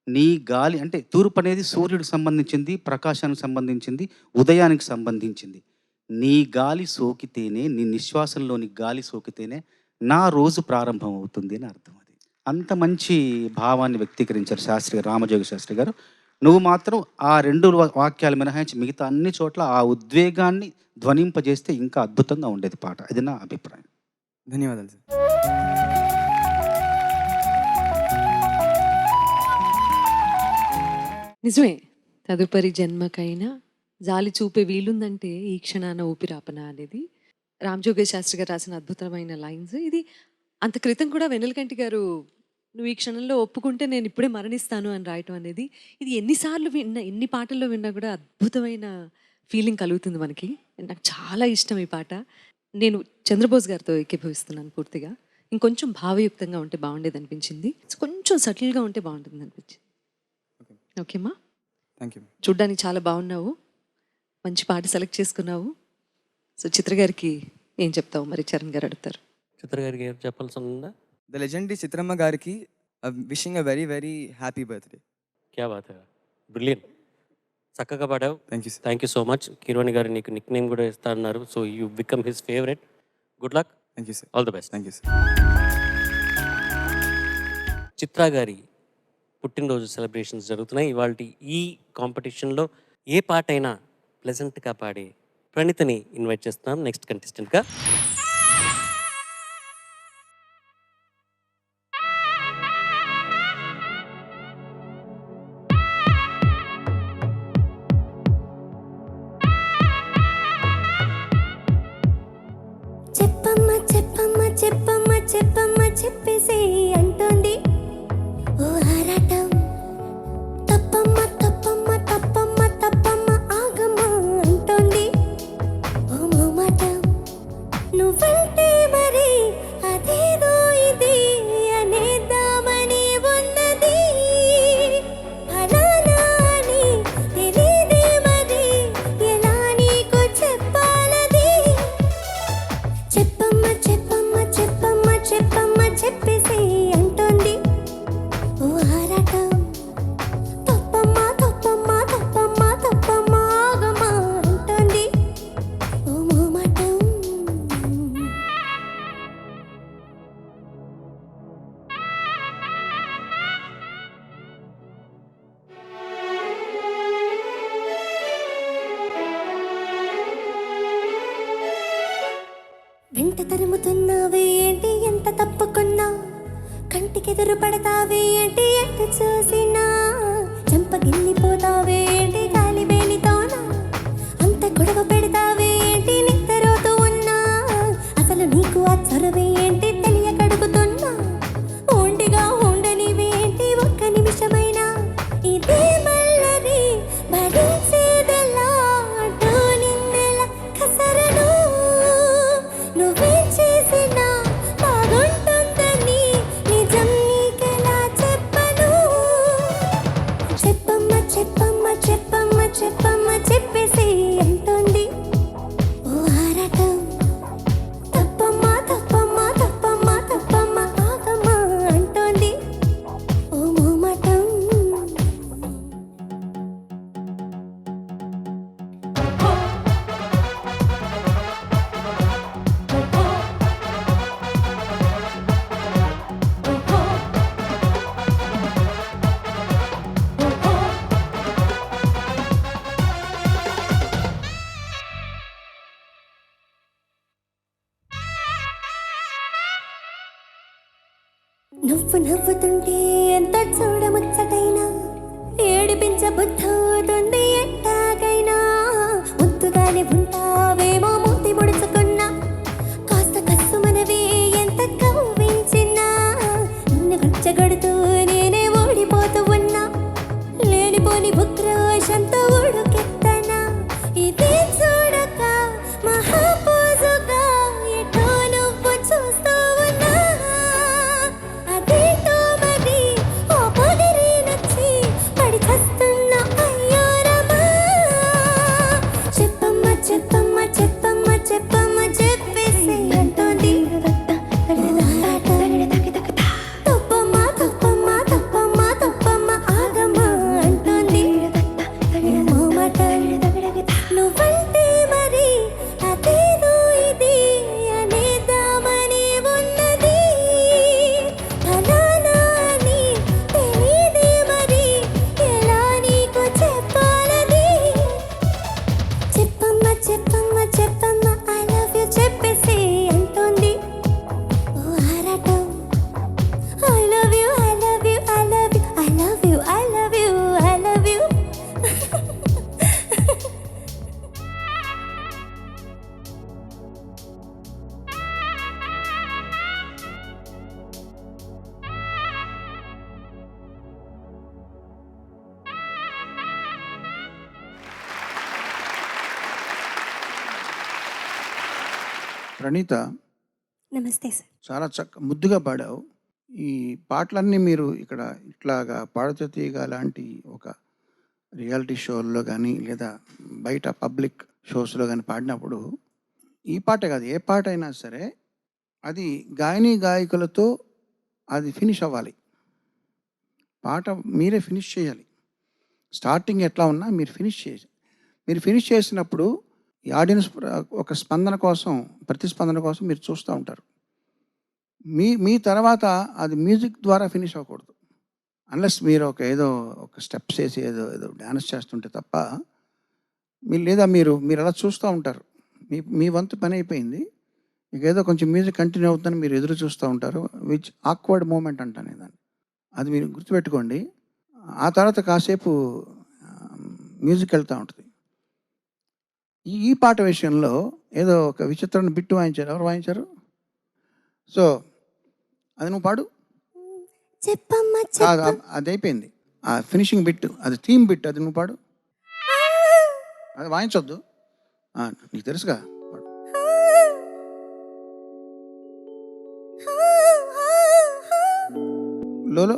నీ గాలి అంటే తూర్పు అనేది సూర్యుడికి సంబంధించింది, ప్రకాశానికి సంబంధించింది, ఉదయానికి సంబంధించింది. నీ గాలి సోకితేనే, నీ నిశ్వాసంలోని గాలి సోకితేనే నా రోజు ప్రారంభం అవుతుంది అని అర్థం. అది అంత మంచి భావాన్ని వ్యక్తీకరించారు శాస్త్రి గారు, రామజోగి శాస్త్రి గారు. నువ్వు మాత్రం ఆ 2 వాక్యాలు మినహాయించి మిగతా అన్ని చోట్ల ఆ ఉద్వేగాన్ని ధ్వనింపజేస్తే ఇంకా అద్భుతంగా ఉండేది పాట. అది నా అభిప్రాయం.
ధన్యవాదాలు సార్.
నిజమే, తదుపరి జన్మకైనా జాలి చూపే వీలుందంటే ఈ క్షణాన ఊపిరాపన అనేది రామజోగి శాస్త్రి గారు రాసిన అద్భుతమైన లైన్స్. ఇది అంత క్రితం కూడా వెన్నెలకంటి గారు నువ్వు ఈ క్షణంలో ఒప్పుకుంటే నేను ఇప్పుడే మరణిస్తాను అని రాయటం అనేది, ఇది ఎన్నిసార్లు విన్నా, ఎన్ని పాటల్లో విన్నా కూడా అద్భుతమైన ఫీలింగ్ కలుగుతుంది మనకి. నాకు చాలా ఇష్టం ఈ పాట. నేను చంద్రబోస్ గారితో ఏకీభవిస్తున్నాను పూర్తిగా. ఇంకొంచెం భావయుక్తంగా ఉంటే బాగుండేది అనిపించింది, కొంచెం సటిల్గా ఉంటే బాగుంటుంది అనిపించింది. ఓకేమ్మా,
థ్యాంక్ యూ.
చూడ్డానికి చాలా బాగున్నావు, మంచి పాట సెలెక్ట్ చేసుకున్నావు. సో చిత్ర గారికి ఏం చెప్తావు మరి? చరణ్ గారు అడుగుతారు.
చిత్ర గారికి ఏం చెప్పాల్సి ఉందా?
ద లెజెండరీ చిత్రమ్మ గారికి wishing a very very happy birthday.
క్యా బాత్ హై, బ్రిలియన్. చక్కగా పాడావు.
Thank you sir.
Thank you so much. Keeravani గారు నీకు నిక్ నేమ్ కూడా ఇస్తా అన్నారు. So you become his favourite. Good luck.
Thank you sir.
All the best.
Thank you sir.
Chitra గారి పుట్టినరోజు సెలబ్రేషన్స్ జరుగుతున్నాయి. ఇవాళ ఈ కాంపిటీషన్లో ఏ పాట అయినా ప్లెజెంట్గా పాడే ప్రణీతని ఇన్వైట్ చేస్తున్నాం నెక్స్ట్ కంటెస్టెంట్గా.
చెప్పమ్మ చెప్పమ్మ చెప్పమ్మ చెప్పమ్మ చెప్పేసి అంటోంది ఓ ఆరాటం. తప్పమ్మ తప్పమ్మ తప్పమ్మ తప్పమ్మ ఆగమ్మ అంటోంది ఓ మోమాటం. నువ్వంటే మరి అదేదో ఇది అనేద్దామని ఉన్నది. ఫలానా అని తెలీదే మరి ఎలా నీకు చెప్పాలది. చెప్పమ్మ చెప్పమ్మ చెప్పమ్మ చెప్పమ్మ చెప్పేసి అంటోంది ఓ ఆరాటం. తప్పమ్మ తప్పమ్మ తప్పమ్మ తప్పమ్మ ఆగమ్మ అంటోంది ఓ మోమాటం. వెంట తరుముతున్నావే ఏంటి ఎంత తప్పుకున్నా. కంటికెదురు పడతావే ఏంటి ఎంత చూసినా. చెంపగిల్లిపోతావే ఏంటి గాలి వేలితోనా. అంత గొడవ పెడతావే ఏంటి నిద్రపోతూ ఉన్నా. అసలు నీకు ఆ చొరవే ఏంటి తెలియకడుగుతున్నా. ఒంటిగా ఉండనివే ఏంటి ఒక్క నిమిషమైనా. ఇదే మల్లరి భరించేదెలా అంటూ నిన్నెలా కసరను. నువ్వే చేసినా బాగుంటుందని నిజం నీకెలా చెప్పను. చెప్పమ్మ చెప్పమ్మ చెప్పమ్మ చెప్పమ్మ చెప్పేసి అంటోంది ఓ ఆరాటం. తప్పమ్మ తప్పమ్మ తప్పమ్మ తప్పమ్మ ఆగమ్మ అంటోంది ఓ మోమాటం. నువ్వు నవ్వుతుంటే ఎంత చూడముచ్చటైనా. ఏడిపించబుద్ధవుతుంది ఎట్టాగైనా. ముద్దుగానే ఉంటావేమో మూతి ముడుచుకున్నా. కాస్త కస్సుమనవే ఎంత కవ్వించినా. నిన్ను గుచ్చగొడుతూ నేనే ఓడిపోతూ ఉన్నా. లేనిపోని ఉక్రోషంతో ఉడుకెత్తనా. ఇదే చూడక మహాపోజుగా ఎటో నువ్వు చూస్తూ ఉన్నా. అదేటో మరి ఓ పొగిరి నచ్చి పడి చస్తున్నా అయ్యో రమా. చెప్పమ్మ చెప్పమ్మ చెప్పమ్మ చెప్పమ్మ చెప్పేసి అంటోంది తప్పమ్మ తప్పమ్మ తప్పమ్మ తప్పమ్మ ఆగమ్మ అంటోంది మోమాటం. నువ్వంటే మరి అదేదో ఇది అనేద్దామని ఉన్నది. ఫలానా అని తెలీదే మరి ఎలా నీకు చెప్పాలది. చెప్పమ్మ చెప్పమ్మ చెప్పమ్మ ఐ లవ్ యూ చెప్పేసి అంటోంది ఓ ఆరాటం. I love you I love you I love you I love you I love you I love you.
Praneetha,
నమస్తే సార్.
చాలా ముద్దుగా పాడావు. ఈ పాటలన్నీ మీరు ఇక్కడ ఇట్లాగా పాడుతూ తీయగా లాంటి ఒక రియాలిటీ షోల్లో కానీ లేదా బయట పబ్లిక్ షోస్లో కానీ పాడినప్పుడు ఈ పాటే కాదు ఏ పాట అయినా సరే అది గాయని గాయకులతో అది ఫినిష్ అవ్వాలి. పాట మీరే ఫినిష్ చేయాలి. స్టార్టింగ్ ఎట్లా ఉన్నా మీరు ఫినిష్ చేసినప్పుడు ఈ ఆడియన్స్ ఒక స్పందన కోసం, ప్రతిస్పందన కోసం మీరు చూస్తూ ఉంటారు. మీ తర్వాత అది మ్యూజిక్ ద్వారా ఫినిష్ అవ్వకూడదు. అన్లెస్ మీరు ఏదో ఒక స్టెప్స్ వేసి ఏదో డ్యాన్స్ చేస్తుంటే తప్ప మీరు అలా చూస్తూ ఉంటారు. మీ వంతు పని అయిపోయింది, ఇక ఏదో కొంచెం మ్యూజిక్ కంటిన్యూ అవుతుందని మీరు ఎదురు చూస్తూ ఉంటారు. విచ్ ఆక్వర్డ్ మూమెంట్ అంటాను దాన్ని. అది మీరు గుర్తుపెట్టుకోండి. ఆ తర్వాత కాసేపు మ్యూజిక్ వెళ్తూ ఉంటుంది. ఈ పాట విషయంలో ఏదో ఒక విచిత్రమైన బిట్టు వాయించారు. ఎవరు వాయించారు? సో అది నువ్వు పాడు.
చెప్పమ్మా
అది అయిపోయింది. ఆ ఫినిషింగ్ బిట్, అది థీమ్ బిట్, అది నువ్వు పాడు. అది వాయించొద్దు, నీకు తెలుసుగా. లోలో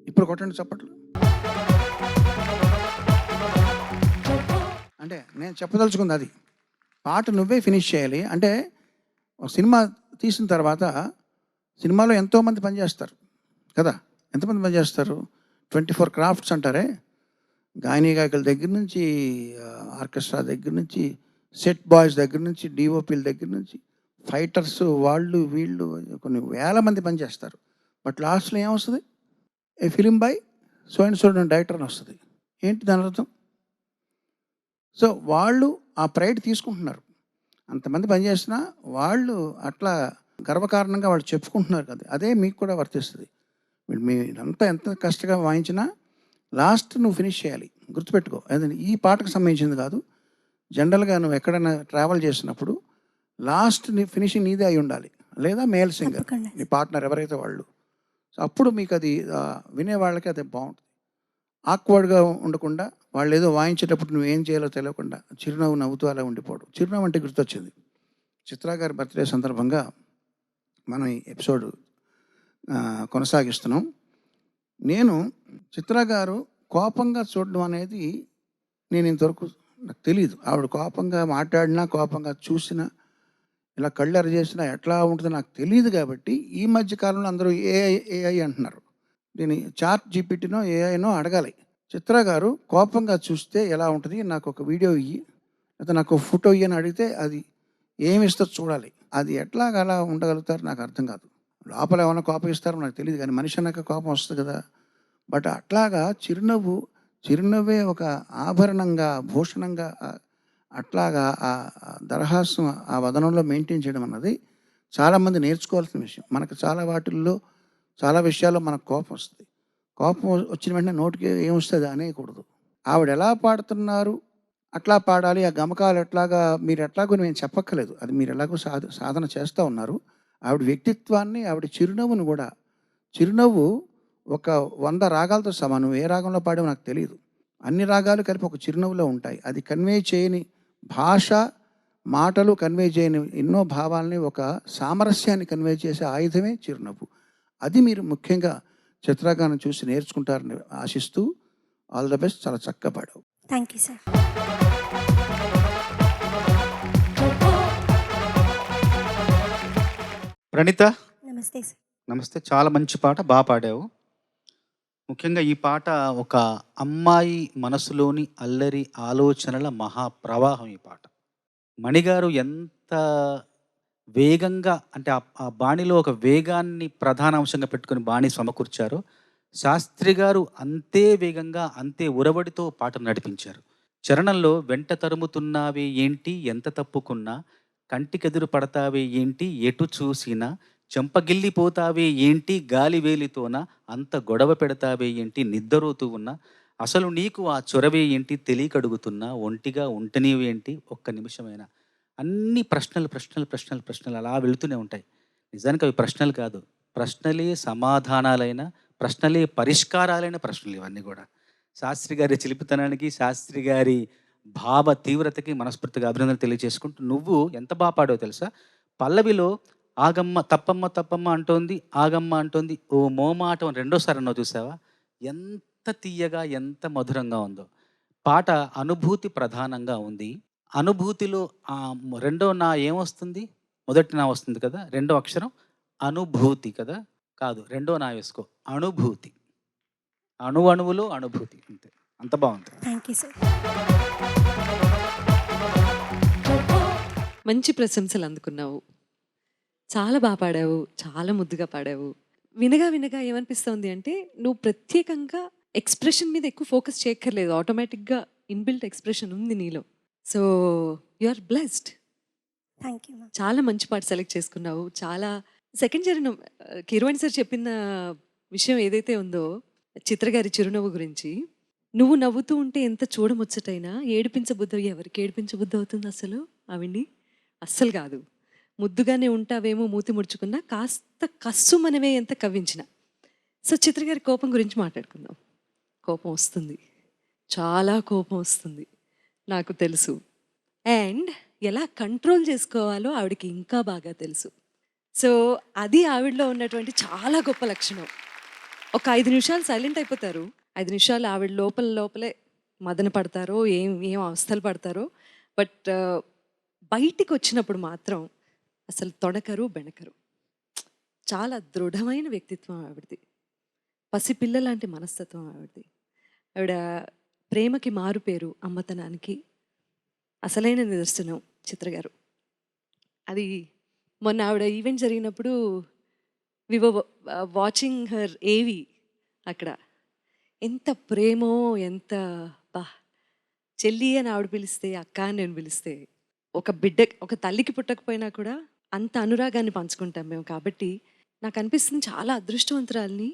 ఇప్పుడు కొట్టండి చప్పట్లు. అంటే నేను చెప్పదలుచుకుంది అది. పాట నువ్వే ఫినిష్ చేయాలి. అంటే ఒక సినిమా తీసిన తర్వాత సినిమాలో ఎంతోమంది పనిచేస్తారు కదా. ఎంతమంది పనిచేస్తారు? 24 క్రాఫ్ట్స్ అంటారే. గాయని గాయకుల దగ్గర నుంచి, ఆర్కెస్ట్రా దగ్గర నుంచి, సెట్ బాయ్స్ దగ్గర నుంచి, డిఓపీల దగ్గర నుంచి, ఫైటర్స్, వాళ్ళు వీళ్ళు కొన్ని వేల మంది పనిచేస్తారు. బట్ లాస్ట్లో ఏమొస్తుంది? A film by so and so director అని వస్తుంది. ఏంటి దాని అర్థం? సో వాళ్ళు ఆ ప్రైడ్ తీసుకుంటున్నారు. అంతమంది పనిచేసినా వాళ్ళు అట్లా గర్వకారణంగా వాళ్ళు చెప్పుకుంటున్నారు కదా. అదే మీకు కూడా వర్తిస్తుంది. మీరంతా ఎంత కష్టంగా వాయించినా లాస్ట్ నువ్వు ఫినిష్ చేయాలి. గుర్తుపెట్టుకో. అదే ఈ పాటకు సంబంధించింది కాదు, జనరల్గా నువ్వు ఎక్కడైనా ట్రావెల్ చేసినప్పుడు లాస్ట్ ఫినిషింగ్ నీదే అయి ఉండాలి. లేదా మేల్ సింగర్, నీ పార్ట్నర్ ఎవరైతే వాళ్ళు. సో అప్పుడు మీకు అది వినేవాళ్ళకి అది బాగుంటుంది. ఆక్వర్డ్గా ఉండకుండా, వాళ్ళు ఏదో వాయించేటప్పుడు నువ్వు ఏం చేయాలో తెలియకుండా చిరునవ్వు నవ్వుతూ అలా ఉండిపోవడం. చిరునవ్వు అంటే గుర్తొచ్చింది. చిత్రా గారి బర్త్డే సందర్భంగా మనం ఈ ఎపిసోడ్ కొనసాగిస్తున్నాం. నేను చిత్రా గారు కోపంగా చూడడం అనేది నేను ఇంతవరకు నాకు తెలియదు. ఆవిడ కోపంగా మాట్లాడినా, కోపంగా చూసినా, ఇలా కళ్ళెర చేసినా ఎట్లా ఉంటుందో నాకు తెలియదు. కాబట్టి ఈ మధ్య కాలంలో అందరూ ఏఐ అంటున్నారు. నేను చాట్ జీపీటీనో ఏఐనో అడగాలి. చిత్రా గారు కోపంగా చూస్తే ఎలా ఉంటుంది, నాకు ఒక వీడియో ఇయ్యి, లేకపోతే నాకు ఫోటో ఇయ్యి అని అడిగితే అది ఏమి ఇస్తుందో చూడాలి. అది ఎట్లాగా అలా ఉండగలుగుతారు నాకు అర్థం కాదు. లోపల ఏమైనా కోపం ఇస్తారో నాకు తెలియదు, కానీ మనిషి అన్నాక కోపం వస్తుంది కదా. బట్ అట్లాగా చిరునవ్వే ఒక ఆభరణంగా, భూషణంగా, అట్లాగా ఆ దరహాసం ఆ వదనంలో మెయింటైన్ చేయడం అన్నది చాలామంది నేర్చుకోవాల్సిన విషయం. మనకు చాలా విషయాల్లో మనకు కోపం వస్తుంది. కోపం వచ్చిన వెంటనే నోటికి ఏమొస్తుంది అనేయకూడదు. ఆవిడ ఎలా పాడుతున్నారు అట్లా పాడాలి. ఆ గమకాలు ఎట్లాగా మీరు ఎట్లాగో నేను చెప్పక్కర్లేదు, అది మీరు ఎలాగో సాధన చేస్తూ ఉన్నారు. ఆవిడ వ్యక్తిత్వాన్ని, ఆవిడ చిరునవ్వును కూడా, చిరునవ్వు ఒక 100 రాగాలతో సమానం. ఏ రాగంలో పాడేమో నాకు తెలియదు. అన్ని రాగాలు కలిపి ఒక చిరునవ్వులో ఉంటాయి. అది కన్వే చేయని భాష, మాటలు కన్వే చేయని ఎన్నో భావాలని, ఒక సామరస్యాన్ని కన్వే చేసే ఆయుధమే చిరునవ్వు. అది మీరు ముఖ్యంగా చిత్రగానం చూసి నేర్చుకుంటారని ఆశిస్తూ, ఆల్ ద బెస్ట్. చాలా చక్కగా పాడావు.
Thank you sir.
ప్రణీత,
నమస్తే సార్.
నమస్తే. చాలా మంచి పాట, బాగా పాడావు. ముఖ్యంగా ఈ పాట ఒక అమ్మాయి మనసులోని అల్లరి ఆలోచనల మహాప్రవాహం. ఈ పాట మణిగారు ఎంత వేగంగా, అంటే ఆ బాణిలో ఒక వేగాన్ని ప్రధాన అంశంగా పెట్టుకుని బాణి సమకూర్చారో, శాస్త్రి గారు అంతే వేగంగా, అంతే ఉరవడితో పాటను నడిపించారు. చరణంలో వెంట తరుముతున్నావే ఏంటి ఎంత తప్పుకున్నా, కంటికెదురు పడతావే ఏంటి ఎటు చూసినా, చెంపగిల్లిపోతావే ఏంటి గాలి వేలితోన, అంత గొడవ పెడతావే ఏంటి నిద్రపోతూ ఉన్నా, అసలు నీకు ఆ చొరవే ఏంటి తెలియకడుగుతున్నా, ఒంటిగా ఉంటనేవేంటి ఒక్క నిమిషమైనా. అన్ని ప్రశ్నలు అలా వెళుతూనే ఉంటాయి. నిజానికి అవి ప్రశ్నలు కాదు, ప్రశ్నలే సమాధానాలైన, ప్రశ్నలే పరిష్కారాలైన ప్రశ్నలు ఇవన్నీ కూడా. శాస్త్రి గారి చిలిపితనానికి, శాస్త్రి గారి భావ తీవ్రతకి మనస్ఫూర్తిగా అభినందనలు తెలియజేసుకుంటూ, నువ్వు ఎంత బాగా పాడావో తెలుసా. పల్లవిలో ఆగమ్మ తప్పమ్మ అంటోంది, ఆగమ్మ అంటోంది, ఓ మోమాటం రెండోసారి అన్నావు చూసావా, ఎంత తీయగా, ఎంత మధురంగా ఉందో. పాట అనుభూతి ప్రధానంగా ఉంది. అనుభూతిలో రెండో నా ఏమొస్తుంది? మొదటి నా వస్తుంది కదా, రెండో అక్షరం అనుభూతి కదా, కాదు రెండో నా వేసుకో, అణుభూతి. అణువులో అనుభూతి, అంతే. అంత బాగుంది.
Thank you sir.
మంచి ప్రశంసలు అందుకున్నావు. చాలా బాగా పాడావు, చాలా ముద్దుగా పాడావు. వినగా వినగా ఏమనిపిస్తోంది అంటే నువ్వు ప్రత్యేకంగా ఎక్స్ప్రెషన్ మీద ఎక్కువ ఫోకస్ చేయక్కర్లేదు, ఆటోమేటిక్గా ఇన్బిల్ట్ ఎక్స్ప్రెషన్ ఉంది నీలో. So you are blessed.
Thank you ma'am.
చాలా మంచి పాట సెలెక్ట్ చేసుకున్నావు. చాలా సెకండ్ చరణం కీరవాణి సార్ చెప్పిన విషయం ఏదైతే ఉందో చిత్ర గారి చిరునవ్వు గురించి, నువ్వు నవ్వుతూ ఉంటే ఎంత చూడముచ్చటైనా ఏడిపించబుద్ధి, ఎవరికి ఏడిపించబుద్ధి అవుతుంది అసలు? ఆవిడ్ని అస్సలు కాదు. ముద్దుగానే ఉంటావేమో మూతి ముడుచుకున్నా, కాస్త కస్సు మనమే ఎంత కవ్వించిన. సో చిత్ర గారి కోపం గురించి మాట్లాడుకుందాం. కోపం వస్తుంది, చాలా కోపం వస్తుంది, నాకు తెలుసు. అండ్ ఎలా కంట్రోల్ చేసుకోవాలో ఆవిడకి ఇంకా బాగా తెలుసు. సో అది ఆవిడలో ఉన్నటువంటి చాలా గొప్ప లక్షణం. ఒక 5 నిమిషాలు సైలెంట్ అయిపోతారు, 5 నిమిషాలు ఆవిడ లోపలే మదన పడతారో ఏం అవస్థలు పడతారో, బట్ బయటికి వచ్చినప్పుడు మాత్రం అసలు తొడకరు బెణకరు. చాలా దృఢమైన వ్యక్తిత్వం ఆవిడది, పసిపిల్ల లాంటి మనస్తత్వం ఆవిడది. ఆవిడ ప్రేమకి మారు పేరు, అమ్మతనానికి అసలైన నిదర్శనం చిత్ర గారు. అది మొన్న ఆవిడ ఈవెంట్ జరిగినప్పుడు వి వర్ వాచింగ్ హర్ ఏవి, అక్కడ ఎంత ప్రేమో, ఎంత బా చెల్లి అని ఆవిడ పిలిస్తే, అక్క అని నేను పిలిస్తే, ఒక బిడ్డ, ఒక తల్లికి పుట్టకపోయినా కూడా అంత అనురాగాన్ని పంచుకుంటాం మేము. కాబట్టి నాకు అనిపిస్తుంది చాలా అదృష్టవంతురాల్ని.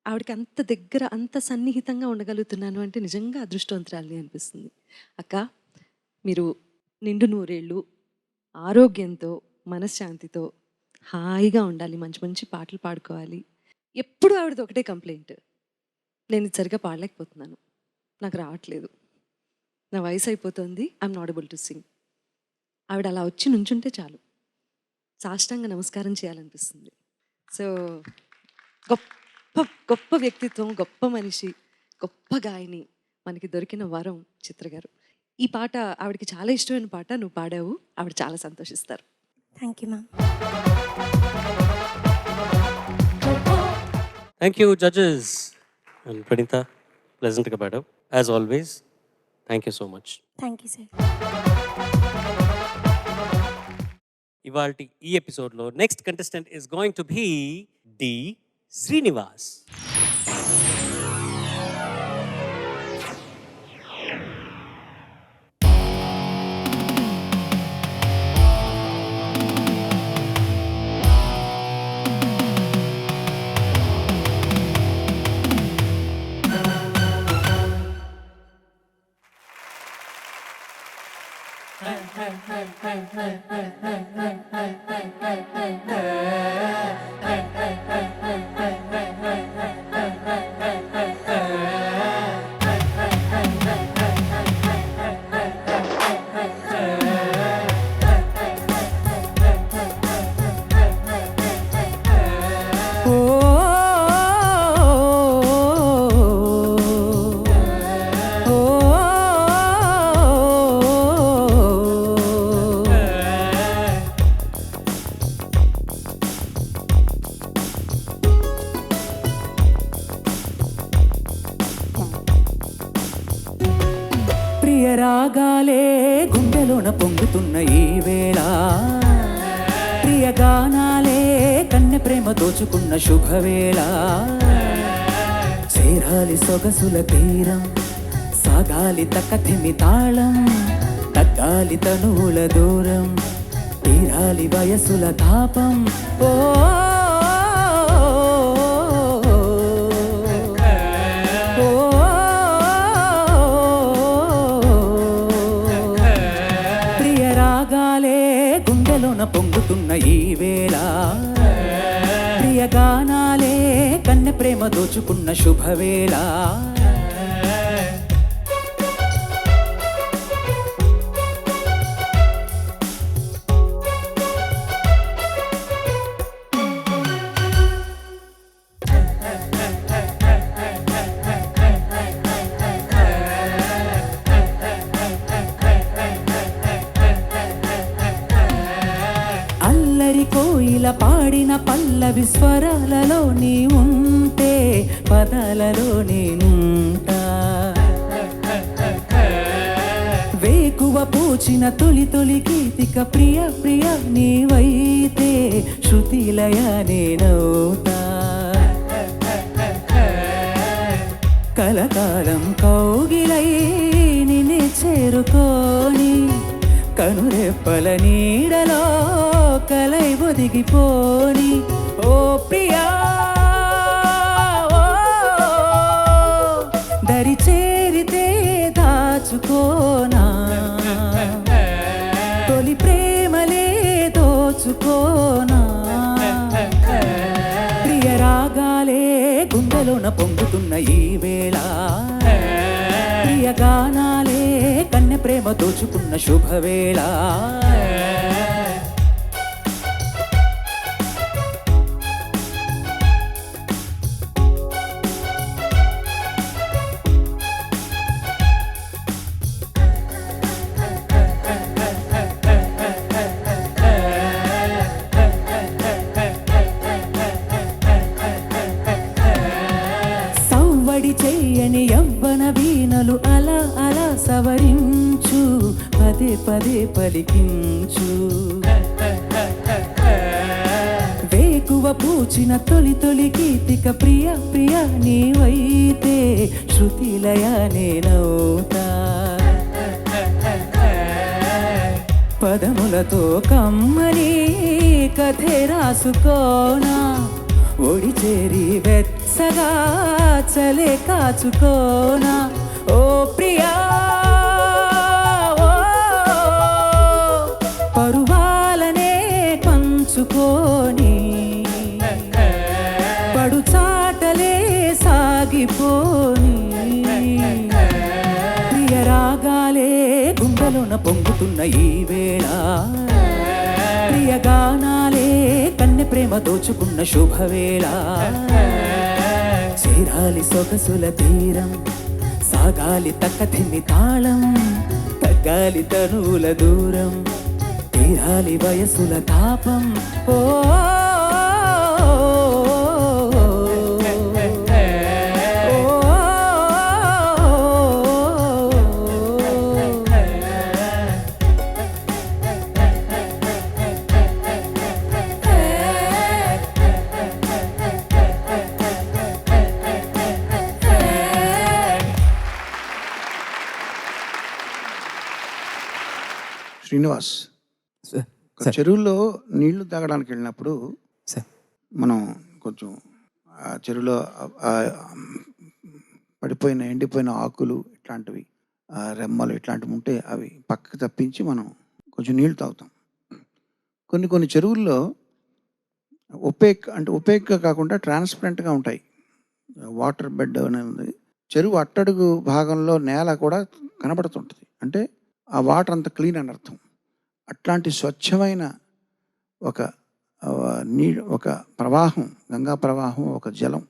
ఆవిడకి అంత దగ్గర, అంత సన్నిహితంగా ఉండగలుగుతున్నాను అంటే నిజంగా అదృష్టవంతురాల్ని అనిపిస్తుంది. అక్క, మీరు నిండు నూరేళ్ళు ఆరోగ్యంతో, మనశ్శాంతితో హాయిగా ఉండాలి, మంచి మంచి పాటలు పాడుకోవాలి. ఎప్పుడు ఆవిడది ఒకటే కంప్లైంట్, నేను ఇది సరిగా పాడలేకపోతున్నాను, నాకు రావట్లేదు, నా వయసు అయిపోతుంది, I'm not able to sing. ఆవిడ అలా వచ్చి నుంచుంటే చాలు, సాష్టాంగ నమస్కారం చేయాలనిపిస్తుంది. సో గొప్ప గొప్ప వ్యక్తిత్వం, గొప్ప మనిషి, గొప్ప గాయని, మనకి దొరికిన వరం చిత్ర గారు. ఈ పాట ఆవిడకి చాలా ఇష్టమైన పాట, నువ్వు పాడావు, ఆవిడ చాలా సంతోషిస్తారు.
Thank you ma'am.
Thank you judges. And Praneetha, ప్లెజెంట్గా పాడావు as always. Thank you so much.
Thank you sir.
ఇవాల్టి ఈ ఎపిసోడ్లో next contestant is going to be D Srinivas.
రాగాలే గుండెలోన పొంగుతున్న ఈ వేళ, ప్రియ గానాలే కన్నె ప్రేమ దోచుకున్న శుభవేళ. చేరాలి సొగసుల తీరం, సాగాలి తక్కతిమి తాళం, తగ్గాలి తనువుల దూరం, తీరాలి వయసుల తాపం. ఓ పొంగుతున్న ఈ వేళ, ప్రియ గానాలే కన్నె ప్రేమ దోచుకున్న శుభవేళ. కోయిల పాడిన పల్లవి స్వరాలలో నీ ఉంటే పదాలలో నేనుంటా. వేకువ పూచిన తొలి తొలి గీతిక ప్రియ ప్రియ నీవైతే శృతిలయ నేనవుతా. కలకాలం కౌగిలై నిన్నే చేరుకోని కనురెప్పల నీడలో కలై ఒదిగిపోని ఓ ప్రియా దరి చేరితే దాచుకోనా తొలి ప్రేమలే దోచుకోనా. ప్రియ రాగాలే గుండెలోన పొంగుతున్న ఈ వేళ ప్రియ గానాలే కన్నె ప్రేమ దోచుకున్న శుభవేళ. సవ్వడి చెయ్యని యవ్వన వీణలు అలా అలా సవరించు పదే పదే పలికించు. వేకువ పూచిన తొలి తొలి గీతిక ప్రియ ప్రియ నీవైతే శృతిలయ నేనవుతా. పదములతో కమ్మని కథే రాసుకోనా ఒడి చేరి వెచ్చగా చలే కాచుకోనా ఓ ప్రియా పరువాలనే పంచుకోని పడు చాటలే సాగిపోని. ప్రియ రాగాలే గుండెలోన పొంగుతున్న ఈ వేళ ప్రియ గానాలే కన్నె ప్రేమ దోచుకున్న శుభవేళ. చేరాలి సొగసుల తీరం సాగాలి తక్కతిమి తాళం తగ్గాలి తనువుల దూరం తీరాలి వయసుల తాపం ఓ
శ్రీనివాస్, ఒక చెరువులో నీళ్లు తాగడానికి వెళ్ళినప్పుడు మనం కొంచెం ఆ చెరువులో పడిపోయిన ఎండిపోయిన ఆకులు ఇట్లాంటివి రెమ్మలు ఇట్లాంటివి ఉంటే అవి పక్కకు తప్పించి మనం కొంచెం నీళ్లు తాగుతాం. కొన్ని కొన్ని చెరువుల్లో ఒపేక్గా కాకుండా ట్రాన్స్పరెంట్గా ఉంటాయి. వాటర్ బెడ్ అనేది చెరువు అట్టడుగు భాగంలో నేల కూడా కనబడుతుంటుంది. అంటే ఆ వాటర్ అంత క్లీన్ అని అర్థం. అట్లాంటి స్వచ్ఛమైన ఒక ప్రవాహం, గంగా ప్రవాహం, ఒక జలం,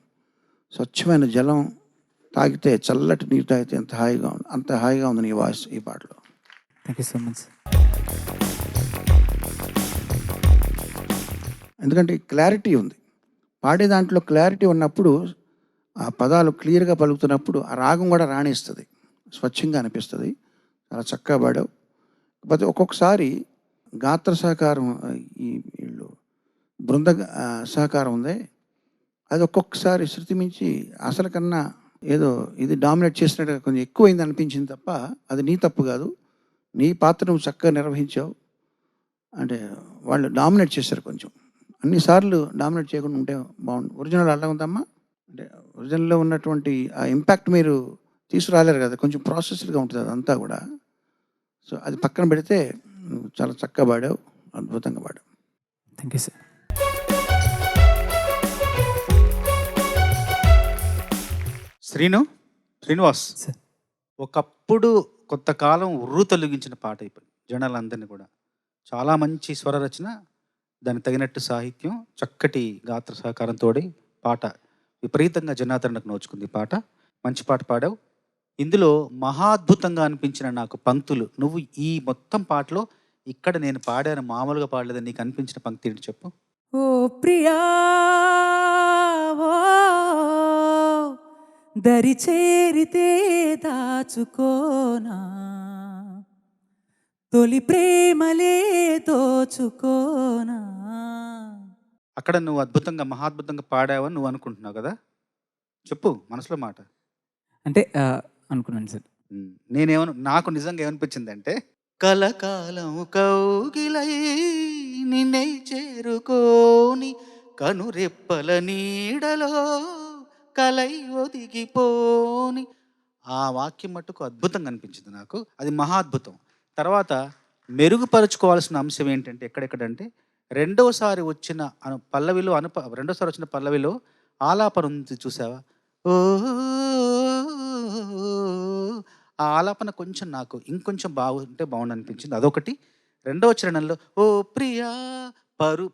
స్వచ్ఛమైన జలం తాగితే, చల్లటి నీరు తాగితే ఎంత హాయిగా ఉంది, అంత హాయిగా ఉంది నీ వాయిస్ ఈ పాటలో.
Thank you so much.
ఎందుకంటే క్లారిటీ ఉంది, పాడే దాంట్లో క్లారిటీ ఉన్నప్పుడు ఆ పదాలు క్లియర్గా పలుకుతున్నప్పుడు ఆ రాగం కూడా రాణిస్తుంది, స్వచ్ఛంగా అనిపిస్తుంది. చాలా చక్కగా పాడావు. కాకపోతే ఒక్కొక్కసారి గాత్ర సహకారం, ఈ వీళ్ళు బృంద సహకారం ఉంది, అది ఒక్కొక్కసారి శృతి మించి అసలు కన్నా ఏదో ఇది డామినేట్ చేసినట్టుగా కొంచెం ఎక్కువైంది అనిపించింది తప్ప అది నీ తప్పు కాదు. నీ పాత్ర నువ్వు చక్కగా నిర్వహించావు. అంటే వాళ్ళు డామినేట్ చేశారు కొంచెం. అన్నిసార్లు డామినేట్ చేయకుండా ఉంటే బాగుండు. ఒరిజినల్ అలా ఉందమ్మా, అంటే ఒరిజినల్లో ఉన్నటువంటి ఆ ఇంపాక్ట్ మీరు తీసుకురాలేరు కదా, కొంచెం ప్రాసెస్డ్గా ఉంటుంది అదంతా కూడా. సో అది పక్కన పెడితే నువ్వు చాలా చక్కగా పాడావు, అద్భుతంగా పాడావు.
Thank you sir.
శ్రీనివాస్, ఒకప్పుడు కొంతకాలం ఉర్రు తొలగించిన పాట అయిపోయింది జనాలందరినీ కూడా. చాలా మంచి స్వర రచన, దానికి తగినట్టు సాహిత్యం, చక్కటి గాత్ర సహకారంతో పాట విపరీతంగా జనాదరణకు నోచుకుంది. పాట మంచి పాట పాడావు. ఇందులో మహాద్భుతంగా అనిపించిన నాకు పంక్తులు, నువ్వు ఈ మొత్తం పాటలో ఇక్కడ నేను పాడాను, మామూలుగా పాడలేదు, నీకు అనిపించిన పంక్తి ఏంటి చెప్పు.
ఓ ప్రియా ఓ దరి చేరితే దాచుకోనా తొలి ప్రేమలే దోచుకోనా.
అక్కడ నువ్వు అద్భుతంగా మహాద్భుతంగా పాడావని నువ్వు అనుకుంటున్నావు కదా, చెప్పు మనసులో మాట.
అంటే అనుకున్నాను సార్.
నాకు నిజంగా ఏమనిపించిందంటే, కలకాలం కౌగిలై నిన్నే చేరుకోని కనురెప్పల నీడలో కలై ఒదిగిపోని, ఆ వాక్యం మట్టుకు అద్భుతంగా అనిపించింది నాకు. అది మహాద్భుతం. తర్వాత మెరుగుపరుచుకోవాల్సిన అంశం ఏంటంటే ఎక్కడెక్కడంటే, రెండోసారి వచ్చిన పల్లవిలో ఆలాపన ఉంది చూసావా, ఓ ఆ ఆలాపన కొంచెం నాకు ఇంకొంచెం బాగుంటే బాగుండు అనిపించింది, అదొకటి. రెండవ చరణంలో ఓ ప్రియా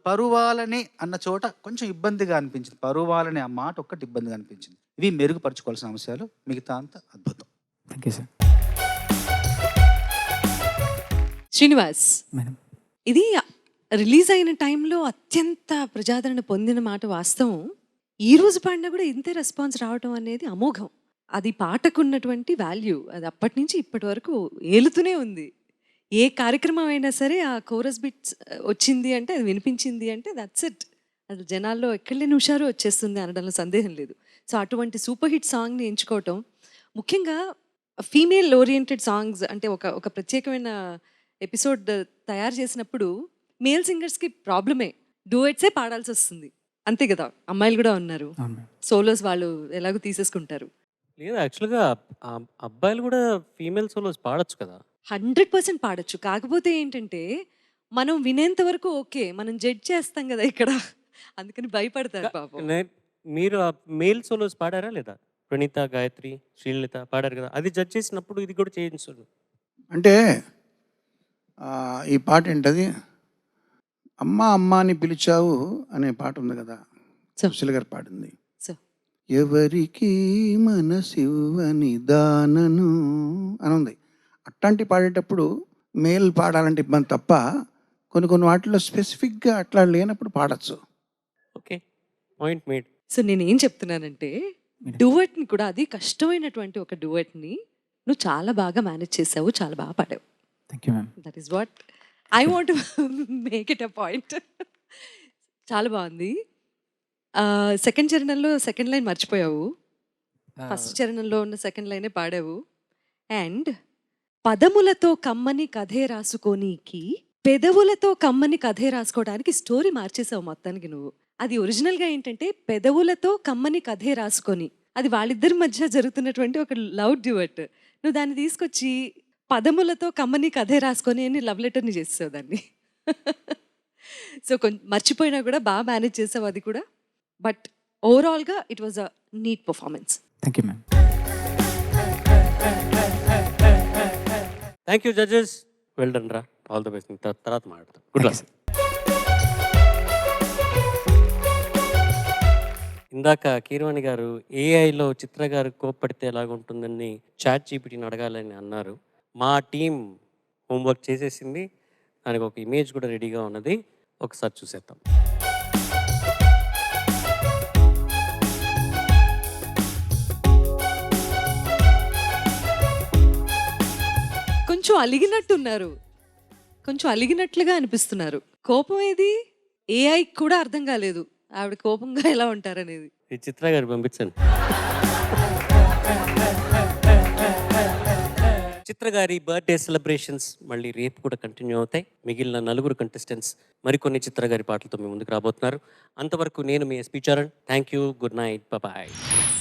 పరువాలనే అన్న చోట కొంచెం ఇబ్బందిగా అనిపించింది, పరువాలనే ఆ మాట ఒక్కటి ఇబ్బందిగా అనిపించింది. ఇవి మెరుగుపరచుకోవాల్సిన అంశాలు, మిగతా అంతా అద్భుతం.
Thank you sir.
Srinivas,
madam
ఇది రిలీజ్ అయిన టైంలో అత్యంత ప్రజాదరణ పొందిన మాట వాస్తవం. ఈ రోజు పాడినా కూడా ఇంతే రెస్పాన్స్ రావటం అనేది అమోఘం. అది పాటకు ఉన్నటువంటి వాల్యూ, అది అప్పటి నుంచి ఇప్పటి వరకు ఏలుతూనే ఉంది. ఏ కార్యక్రమం అయినా సరే ఆ కోరస్ బిట్స్ వచ్చింది అంటే, అది వినిపించింది అంటే దట్స్ ఇట్. అది జనాల్లో ఎక్కడ లేని హుషారు వచ్చేస్తుంది అనడంలో సందేహం లేదు. సో అటువంటి సూపర్ హిట్ సాంగ్ని ఎంచుకోవటం, ముఖ్యంగా ఫీమేల్ ఓరియంటెడ్ సాంగ్స్ అంటే ఒక ప్రత్యేకమైన ఎపిసోడ్ తయారు చేసినప్పుడు మేల్ సింగర్స్కి ప్రాబ్లమే, డూయెట్సే పాడాల్సి వస్తుంది. అంతే కదా, అమ్మాయిలు కూడా ఉన్నారు, సోలోస్ వాళ్ళు ఎలాగో తీసేసుకుంటారు.
లేదు, యాక్చువల్గా అబ్బాయిలు కూడా ఫీమేల్ సోలోస్ పాడొచ్చు కదా.
100% పాడొచ్చు. కాకపోతే ఏంటంటే మనం వినేంత వరకు ఓకే, మనం జడ్జ్ చేస్తాం కదా ఇక్కడ, అందుకని భయపడతారు పాపం.
మీరు మేల్ సోలోస్ పాడారా లేదా? ప్రణీత, గాయత్రి, శ్రీలలిత పాడారు కదా, అది జడ్జ్ చేసినప్పుడు ఇది కూడా చేయించు.
అంటే ఈ పాట ఏంటది, అమ్మ అమ్మాని పిలిచావు అనే పాట ఉంది కదా, సుశీల గారు పాడింది. ఎవరికి మనసివ్వని దానను అని ఉంది. అట్లాంటి పాడేటప్పుడు మేల్ పాడాలంటే ఇబ్బంది తప్ప, కొన్ని వాటిలో స్పెసిఫిక్గా అట్లా లేనప్పుడు పాడచ్చు.
Okay, point made.
సో నేనేం చెప్తున్నానంటే, డూయట్ని కూడా, అది కష్టమైనటువంటి ఒక డూయట్ని నువ్వు చాలా బాగా మేనేజ్ చేసావు, చాలా బాగా పాడావు.
Thank you ma'am.
That is what I want make it a point. చాలా బాగుంది. సెకండ్ చరణంలో సెకండ్ లైన్ మర్చిపోయావు, ఫస్ట్ చరణంలో ఉన్న సెకండ్ లైనే పాడావు. అండ్ పదములతో కమ్మని కథే రాసుకోనీకి పెదవులతో కమ్మని కథే రాసుకోవడానికి స్టోరీ మార్చేసావు మొత్తానికి నువ్వు. అది ఒరిజినల్గా ఏంటంటే పెదవులతో కమ్మని కథే రాసుకొని, అది వాళ్ళిద్దరి మధ్య జరుగుతున్నటువంటి ఒక లవ్ డ్యూయట్. నువ్వు దాన్ని తీసుకొచ్చి పదములతో కమ్మని కథే రాసుకొని అని లవ్ లెటర్ని చేసావు దాన్ని. సో కొంచెం మర్చిపోయినా కూడా బాగా మేనేజ్ చేసావు అది కూడా. బట్ ఓవరాల్గా it was a neat performance.
Thank you ma'am.
Thank you judges, well done రా, ఆల్ ద బెస్ట్. తర్వాత మాట్లాడతాం. Good luck. ఇందాక కీరవాణి గారు ఏఐలో చిత్ర గారు కోప్పడితే ఎలాగుంటుందని చాట్ జీపీటీని అడగాలని అన్నారు. మా టీం హోంవర్క్ చేసేసింది, దానికి ఒక ఇమేజ్ కూడా రెడీగా ఉన్నది, ఒకసారి చూసేద్దాం.
కొంచెం అలిగినట్టున్నారు, కొంచెం అలిగినట్లుగా అనిపిస్తున్నారు. కోపం ఏది ఏఐ కూడా అర్థం కాలేదు ఆవిడ కోపంగా ఎలా ఉంటారనేది.
ఈ చిత్ర గారు పంపించండి. చిత్ర గారి బర్త్డే సెలబ్రేషన్స్ మళ్ళీ రేపు కూడా కంటిన్యూ అవుతాయి. మిగిలిన 4 కంటెస్టెంట్స్ మరికొన్ని చిత్ర గారి పాటలతో మీ ముందుకు రాబోతున్నారు. అంతవరకు నేను మీ SP Charan. Thank you, good night, bye.